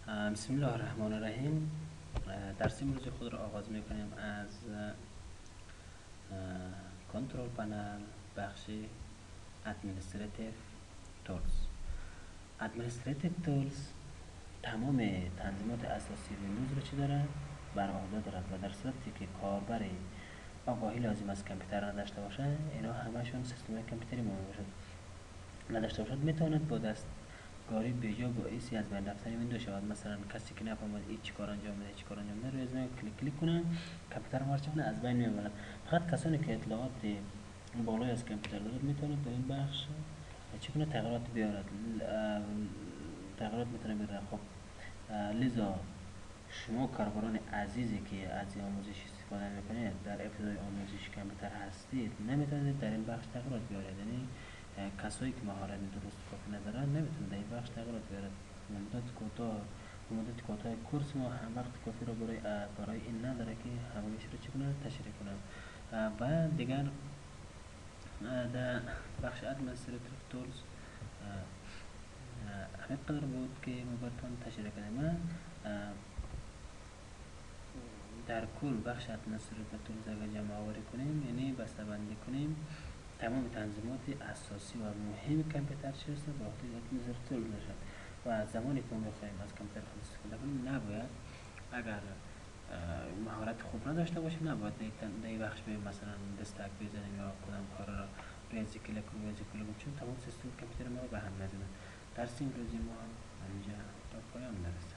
بسم الله الرحمن الرحیم. درس امروز خود را آغاز می کنیم از کنترل پنل بخش ادمنستریتیو تولز. ادمنستریتیو تولز تمام تنظیمات اساسی ویندوز رو چی داره؟ بر عهده دارد و در صورتی که کاربر آگاهی لازم از کامپیوتر نداشته باشه، اینا همشون سیستم کامپیوتری نداشته باشد، میتواند با دستکاری بیجا باعثی از بین رفتن ویندوز شود. مثلا کسی که نفهمد این چی کار انجام میده، چی کار انجام میده، روی اسم کلیک کنه، کامپیوتر مارچ کنه، از بین میبرد. فقط کسانی که اطلاعات بالای از کامپیوتر دارد میتواند در این بخش چی کنه؟ تغییرات بیارد. تغییرات میتونه بیاره. خب لذا شما کاربران عزیزی که از این آموزش استفاده میکنید، در ابتدای آموزش کامپیوتر هستید، نمیتونید در این بخش تغییرات بیارید. یعنی کسایی که مهارت درست کافی ندارن نمیتونن در این بخش تغییرات بیارن. مدت کوتاه کورس ما هم وقت کافی رو برای این نداره که همه‌اش رو چی کنن؟ تشریح کنم. و دیگر در بخش ادمنستریتیو تولز همین قدر بود که ما براتون تشریح کنیم. من در کل بخش ادمنستریتیو تولز اگر جمع آوری کنیم، یعنی بسته بندی کنیم، تمام تنظیمات اساسی و مهم کامپیوتر چی هست؟ با عهده ادمنستریتیو تولز باشد. و زمانی که ما میخوایم از کامپیوتر خود استفاده کنیم، نباید اگر مهارت خوب نداشته باشیم، نباید در این بخش بریم مثلا دستک بزنیم یا کدام کار را ریزی کلیک کنیم، چون تمام سیستم کامپیوتر ما رو به هم میزنه. درس امروزی ما اینجا تا پایان میرسه.